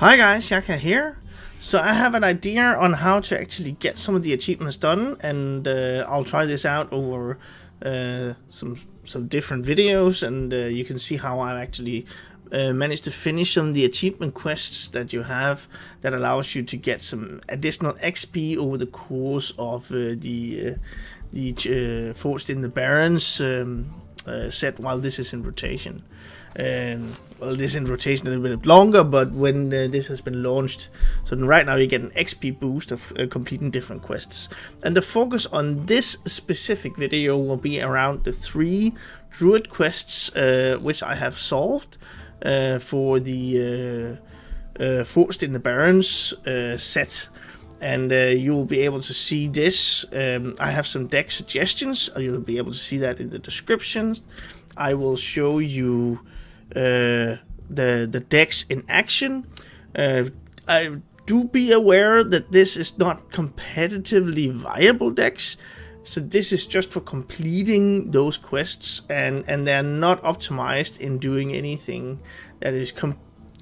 Hi guys, Yacca here. So I have an idea on how to actually get some of the achievements done, and I'll try this out over some different videos, and you can see how I actually managed to finish some of the achievement quests that you have that allows you to get some additional XP over the course of the Forged in the Barrens set while this is in rotation. Well, this is in rotation a little bit longer, but when this has been launched, so right now you get an XP boost of completing different quests. And the focus on this specific video will be around the 3 Druid quests which I have solved for the Forged in the Barrens set. And you will be able to see this. I have some deck suggestions. You'll be able to see that in the description. I will show you the decks in action. I do be aware that this is not competitively viable decks, so this is just for completing those quests, and they're not optimized in doing anything that is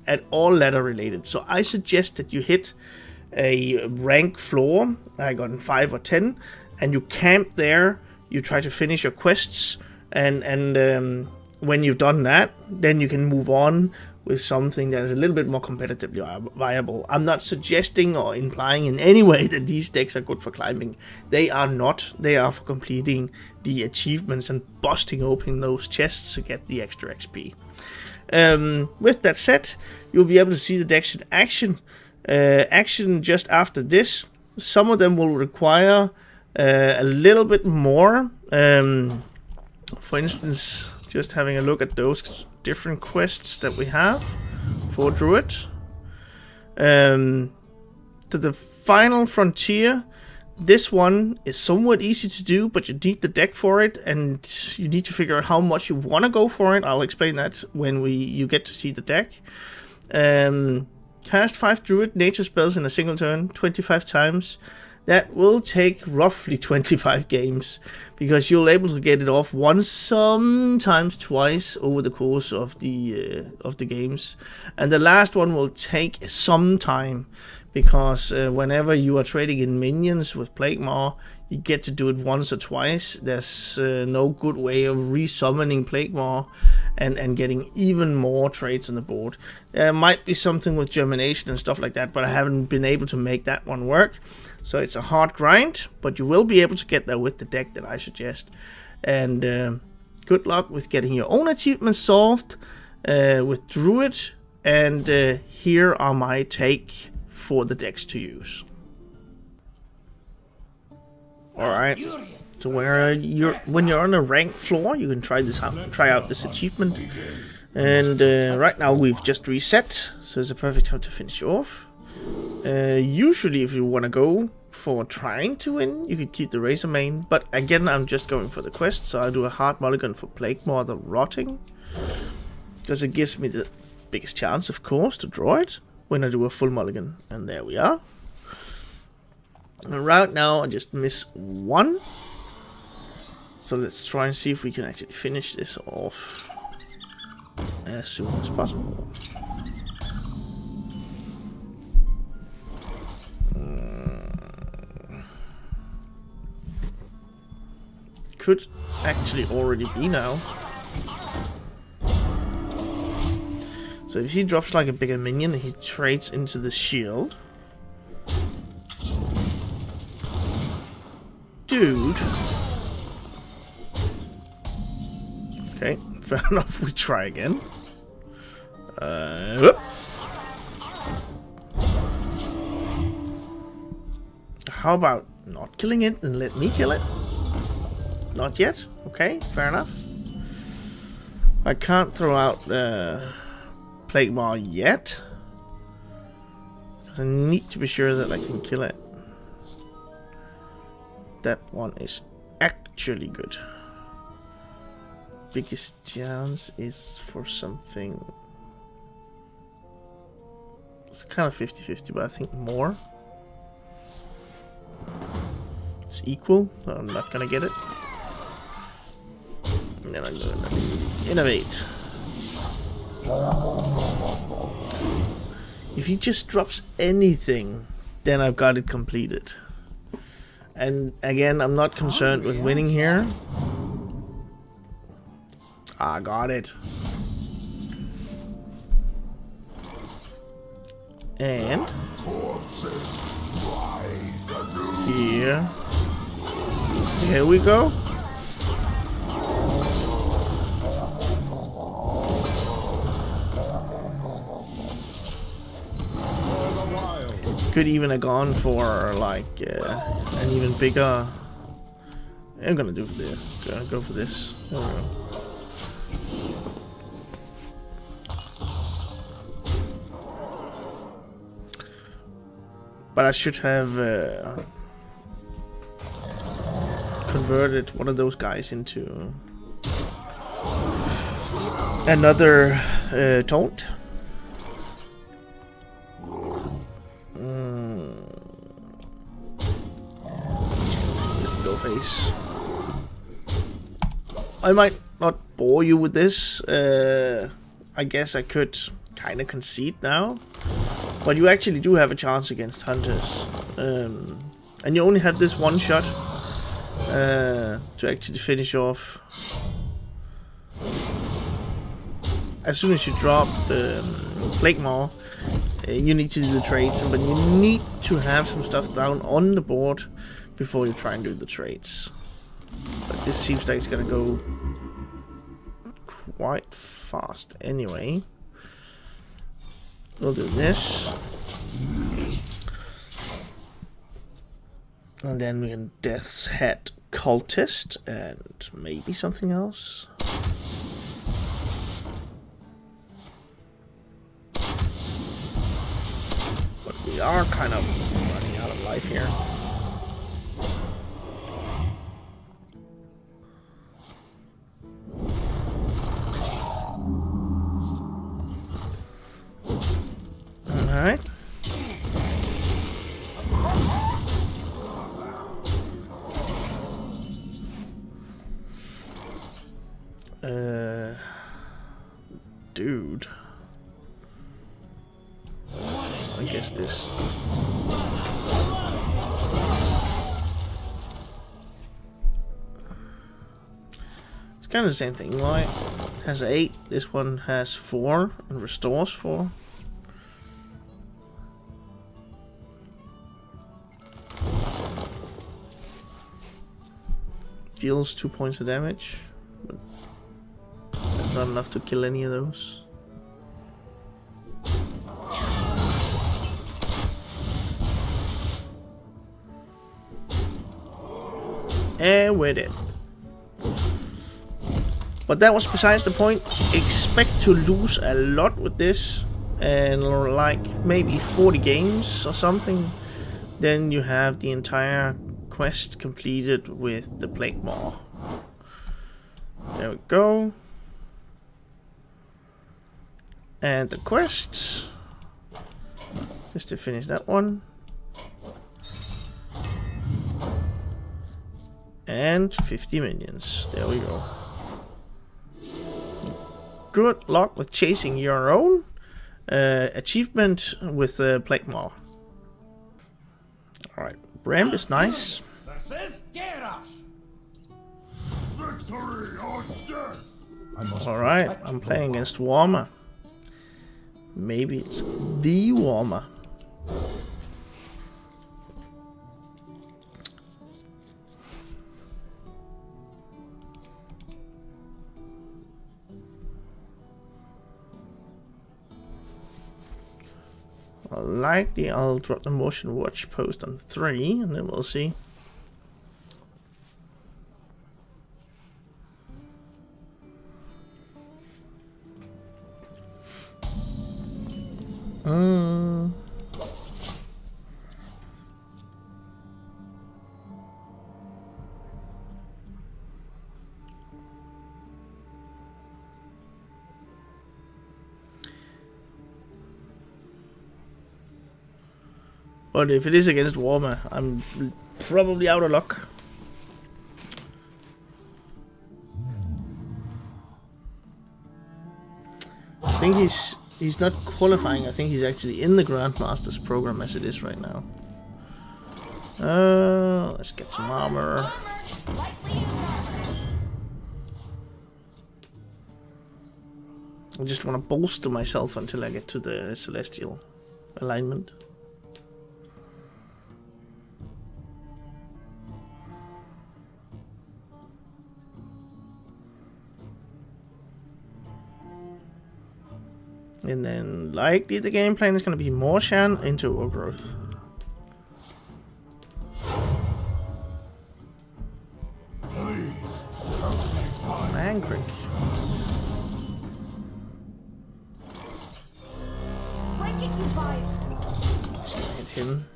at all ladder related. So I suggest that you hit a rank floor, I got in 5 or 10, and you camp there. You try to finish your quests, and when you've done that, then you can move on with something that is a little bit more competitively viable. I'm not suggesting or implying in any way that these decks are good for climbing. They are not. They are for completing the achievements and busting open those chests to get the extra XP. With that said, you'll be able to see the decks in action just after this. Some of them will require a little bit more. For instance, just having a look at those different quests that we have for Druid. To the final frontier, this one is somewhat easy to do, but you need the deck for it, and you need to figure out how much you want to go for it. I'll explain that when you get to see the deck. Cast 5 Druid nature spells in a single turn 25 times. That will take roughly 25 games, because you'll able to get it off once, sometimes twice over the course of the games. And the last one will take some time, because whenever you are trading in minions with Plaguemaw, you get to do it once or twice. There's no good way of resummoning Plaguemaw and getting even more trades on the board. There might be something with germination and stuff like that, but I haven't been able to make that one work. So it's a hard grind, but you will be able to get there with the deck that I suggest. And good luck with getting your own achievements solved with Druid. And here are my take for the decks to use. Alright, so when you're on a ranked floor, you can try out this achievement. And right now we've just reset, so it's a perfect time to finish off. Usually if you want to go for trying to win, you could keep the Razor main, but again I'm just going for the quest, so I'll do a hard mulligan for Plaguemaw the Rotting, because it gives me the biggest chance, of course, to draw it when I do a full mulligan. And there we are. And right now I just miss 1, so let's try and see if we can actually finish this off as soon as possible. Could actually already be now. So if he drops like a bigger minion, he trades into the shield. Dude. Okay, fair enough, we try again. How about not killing it and let me kill it? Not yet? Okay, fair enough. I can't throw out Plaguemaw yet. I need to be sure that I can kill it. That one is actually good. Biggest chance is for something. It's kind of 50-50, but I think more. It's equal, so I'm not gonna get it. And then I'm gonna innovate. If he just drops anything, then I've got it completed. And again, I'm not concerned with winning here. I got it. And here we go. Could even have gone for like an even bigger. I'm gonna do this. Gonna go for this. There we go. But I should have converted one of those guys into another taunt. Just go face. I might not bore you with this. I guess I could kind of concede now. But you actually do have a chance against hunters. And you only have this one shot to actually finish off. As soon as you drop the Plaguemaw, you need to do the trades, but you need to have some stuff down on the board before you try and do the trades. But this seems like it's gonna go quite fast anyway. We'll do this. And then we can Death's Head Cultist and maybe something else. But we are kind of running out of life here. Alright. Dude. I guess this. It's kind of the same thing, right? Has 8. This one has 4 and restores 4. Deals 2 points of damage, but that's not enough to kill any of those. And we're dead. But that was besides the point. Expect to lose a lot with this, and like maybe 40 games or something. Then you have the entire quest completed with the Plaguemaw. There we go. And the quests, just to finish that one. And 50 minions. There we go. Good luck with chasing your own achievement with Plaguemaw. Alright, Ramp is nice. Alright, I'm playing against Warmer. Maybe it's the Warmer. Likely I'll drop the motion watch post on 3 and then we'll see. But if it is against Warmer, I'm probably out of luck. I think he's he's not qualifying. I think he's actually in the Grandmaster's program as it is right now. Let's get some armor. I just want to bolster myself until I get to the Celestial alignment. And then likely the game plan is going to be more Shan into Overgrowth. Mancrick. Just gonna hit him.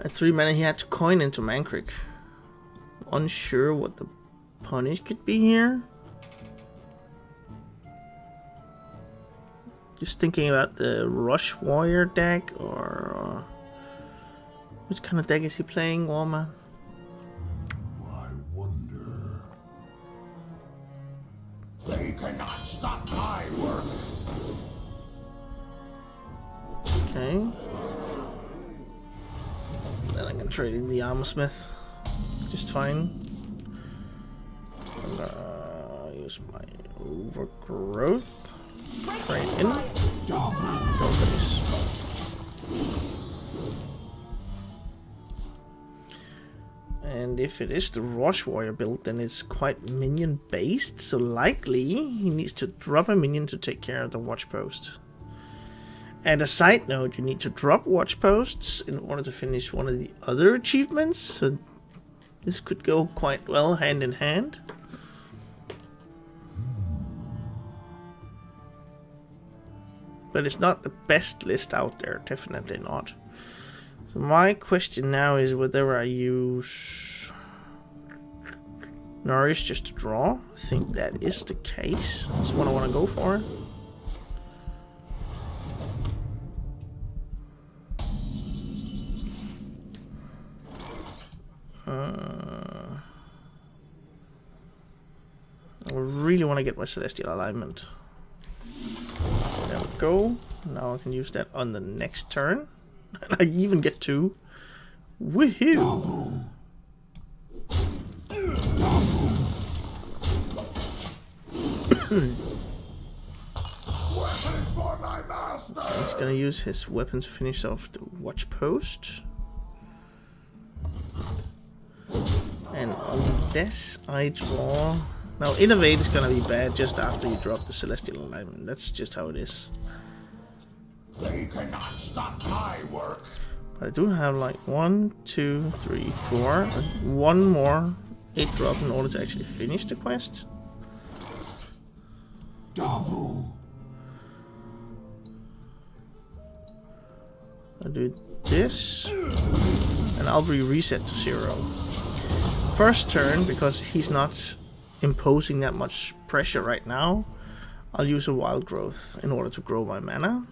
At 3 mana he had to coin into Mancrick. Unsure what the punish could be here. Just thinking about the Rush Warrior deck, or which kind of deck is he playing, Warma? I wonder. They cannot stop my work. Okay. Then I'm gonna trade in the Armorsmith. Just fine. I'm gonna use my Overgrowth. Trade in. Go for this. And if it is the Rush Warrior build, then it's quite minion based, so likely he needs to drop a minion to take care of the watch post. And a side note, you need to drop watch posts in order to finish one of the other achievements, so this could go quite well hand in hand. But it's not the best list out there, definitely not. So my question now is whether I use Nourish just to draw. I think that is the case. That's what I want to go for. I really want to get my Celestial alignment. There we go. Now I can use that on the next turn. I even get 2. Woohoo! He's gonna use his weapon to finish off the watch post. And unless I draw... Now, Innovate is gonna be bad just after you drop the Celestial alignment. That's just how it is. They cannot stop my work. But I do have like 1, 2, 3, 4, and 1 more 8 drop in order to actually finish the quest. Double. I'll do this, and I'll be reset to 0. First turn, because he's not imposing that much pressure right now, I'll use a Wild Growth in order to grow my mana.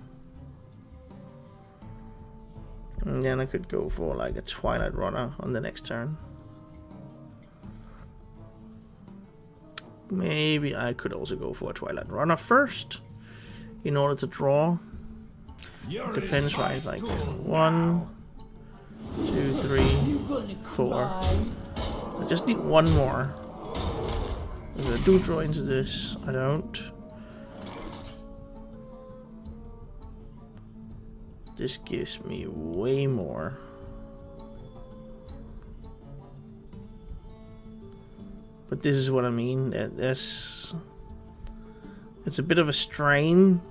And then I could go for like a Twilight Runner on the next turn. Maybe I could also go for a Twilight Runner first in order to draw. It depends, right? Like 1, 2, 3, 4. I just need 1 more. If I do draw into this, I don't. This gives me way more. But this is what I mean. It's a bit of a strain.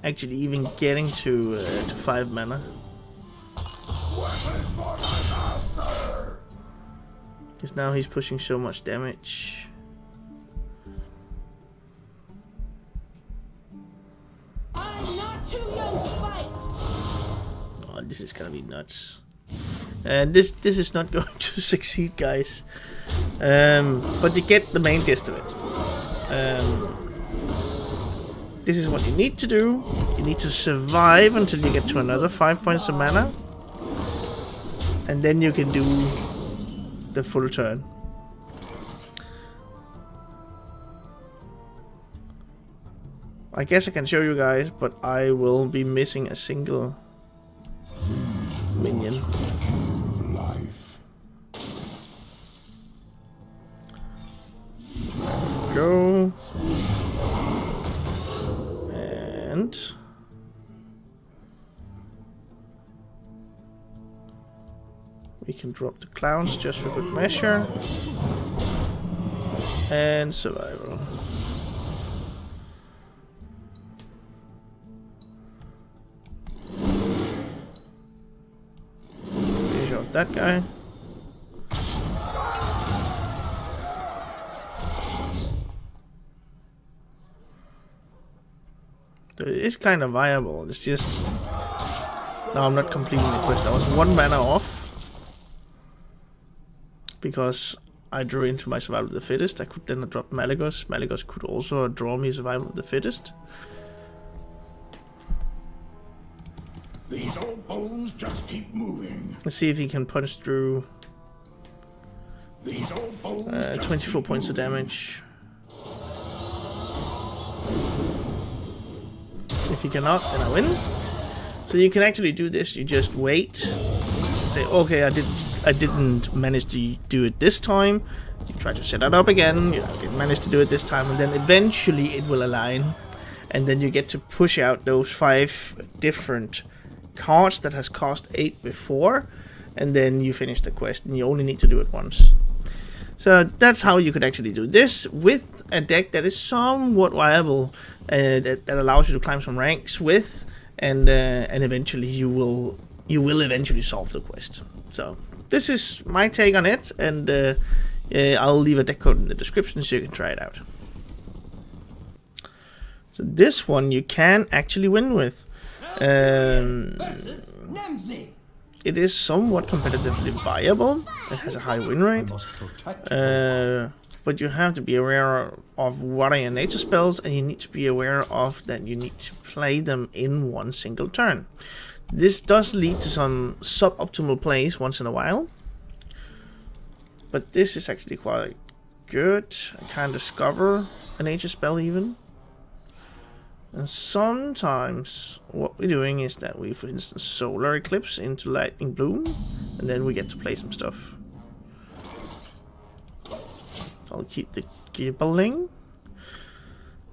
Actually, even getting to 5 mana. Because now he's pushing so much damage. Oh, this is gonna be nuts. And this is not going to succeed, guys. But you get the main gist of it. This is what you need to do. You need to survive until you get to another 5 points of mana. And then you can do the full turn. I guess I can show you guys, but I will be missing a single minion. Life. Go. And we can drop the clowns just for good measure. And survival. Finish off that guy. So it is kind of viable. It's just no, I'm not completing the quest. I was 1 mana off because I drew into my survival of the fittest. I could then drop Malygos. Malygos could also draw me survival of the fittest. These old bones just keep moving. Let's see if he can punch through. These old bones 24 points of damage. If he cannot, then I win. So you can actually do this. You just wait. Say, okay, I didn't manage to do it this time. You try to set it up again. You didn't manage to do it this time, and then eventually it will align, and then you get to push out those 5 different cards that has cost 8 before, and then you finish the quest, and you only need to do it once. So that's how you could actually do this with a deck that is somewhat viable, that allows you to climb some ranks with, and eventually you will eventually solve the quest. So this is my take on it, and I'll leave a deck code in the description so you can try it out. So this one you can actually win with. It is somewhat competitively viable. It has a high win rate. But you have to be aware of what are your nature spells, and you need to be aware of that you need to play them in one single turn. This does lead to some suboptimal plays once in a while, but this is actually quite good. I can't discover a nature spell even. And sometimes what we're doing is that we, for instance, solar eclipse into lightning bloom, and then we get to play some stuff. I'll keep the gibbling.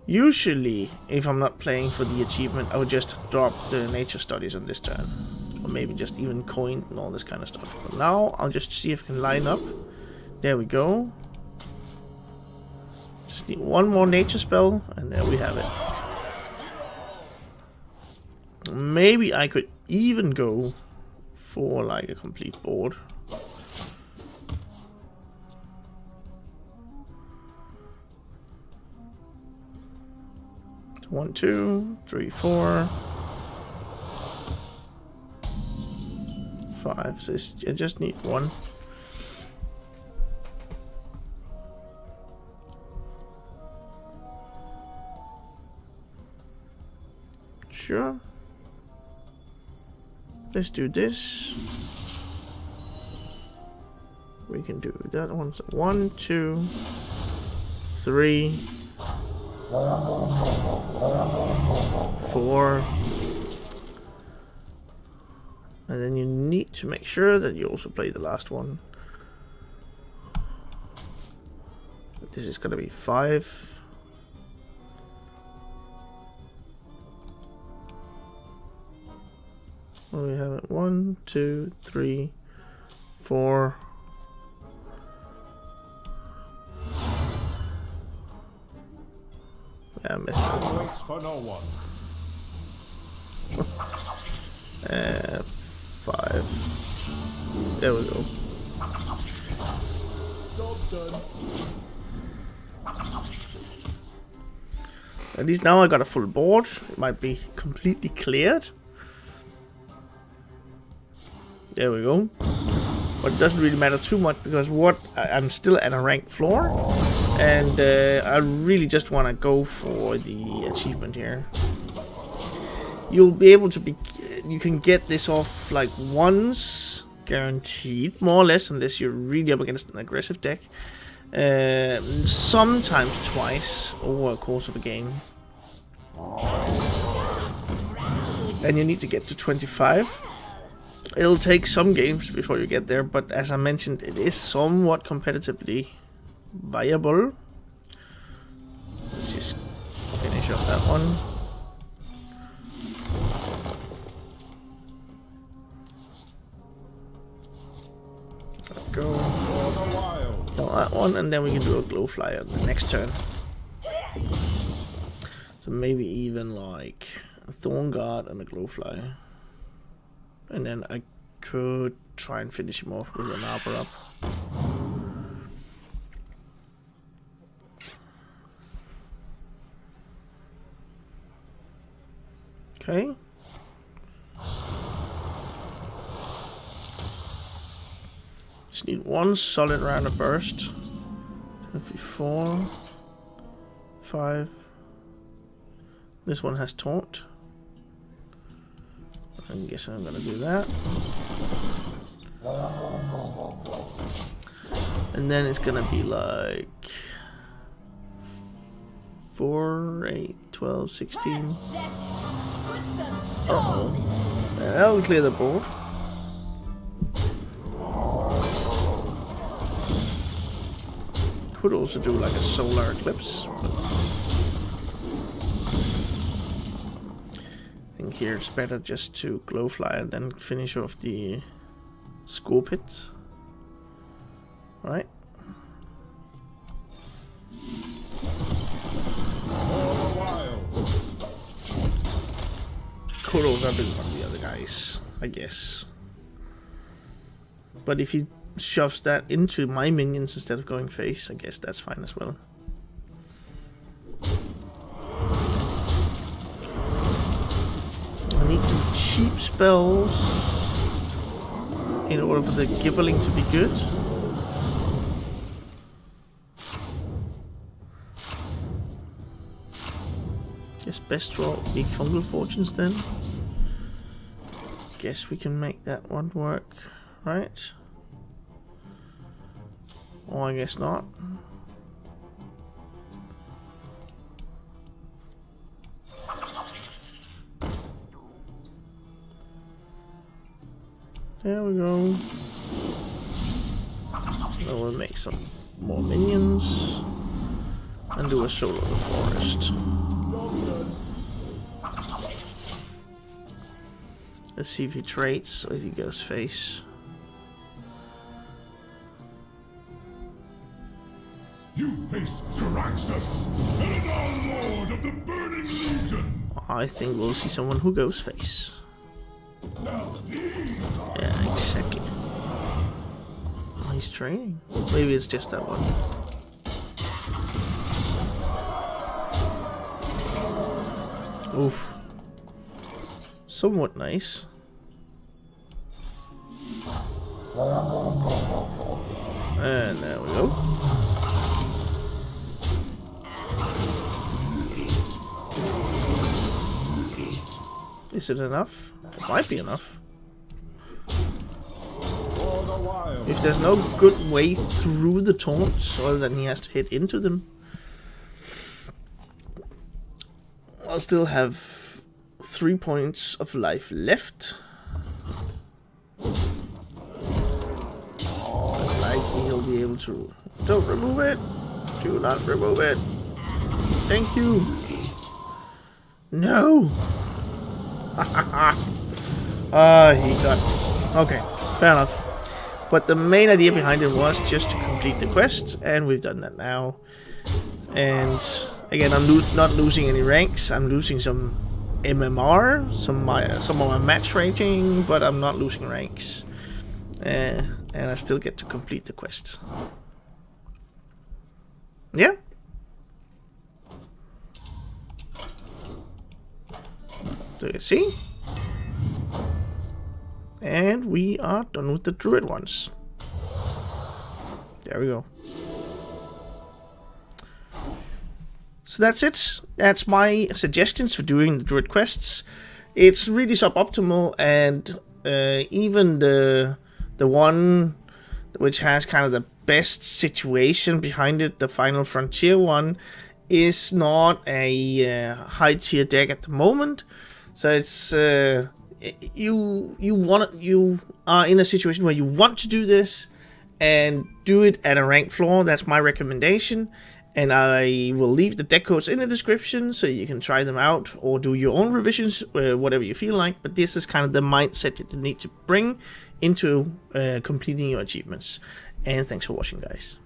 Usually, if I'm not playing for the achievement, I would just drop the nature studies on this turn, or maybe just even coin and all this kind of stuff. But now I'll just see if I can line up. There we go. Just need one more nature spell, and there we have it. Maybe I could even go for like a complete board. So 1, 2, 3, 4, 5. So I just need one. Sure. Let's do this. We can do that one. So 1, 2, 3, 4. And then you need to make sure that you also play the last one. This is gonna be 5. Well, we have it 1, 2, 3, 4. Yeah, I missed it. Waits for no one. 5. There we go. Job done. At least now I got a full board. It might be completely cleared. There we go. But it doesn't really matter too much because I'm still at a ranked floor, and I really just want to go for the achievement here. You'll be able to you can get this off like once, guaranteed, more or less, unless you're really up against an aggressive deck. Sometimes twice over a course of a game. And you need to get to 25. It'll take some games before you get there, but as I mentioned, it is somewhat competitively viable. Let's just finish up that one. Go that one, and then we can do a glow flyer on the next turn. So maybe even like a thorn guard and a glow flyer, and then I could try and finish him off with an arbor up. Okay. Just need one solid round of burst. 24, 5. This one has taunt. I guess I'm gonna do that. And then it's gonna be like 4, 8, 12, 16. Uh-oh. That'll clear the board. Could also do like a solar eclipse. I think here it's better just to glow fly and then finish off the score pit. Right. Could also do one of the other guys, I guess. But if he shoves that into my minions instead of going face, I guess that's fine as well. I need some cheap spells in order for the gibbling to be good. Guess best draw would be Fungal Fortunes then. Guess we can make that one work, right? Or I guess not. There we go. Now we'll make some more minions and do a solo of the forest. Let's see if he trades or if he goes face. You face Tyrantus, Eladar Lord of the Burning Legion. I think we'll see someone who goes face. Yeah, exactly. Oh, he's training. Maybe it's just that one. Oof. Somewhat nice. And there we go. Is it enough? It might be enough. If there's no good way through the taunts other than he has to hit into them, I'll still have 3 points of life left. Likely he'll be able to. Don't remove it! Do not remove it! Thank you! No! He got... Okay, fair enough. But the main idea behind it was just to complete the quest, and we've done that now. And again, I'm not losing any ranks. I'm losing some MMR, some of my match rating, but I'm not losing ranks. And I still get to complete the quest. Yeah. So you see? And we are done with the Druid ones. There we go. So that's it. That's my suggestions for doing the Druid quests. It's really suboptimal, and even the one which has kind of the best situation behind it, the Final Frontier one, is not a high tier deck at the moment. So it's you are in a situation where you want to do this and do it at a ranked floor. That's my recommendation. And I will leave the deck codes in the description so you can try them out or do your own revisions, whatever you feel like. But this is kind of the mindset that you need to bring into completing your achievements. And thanks for watching, guys.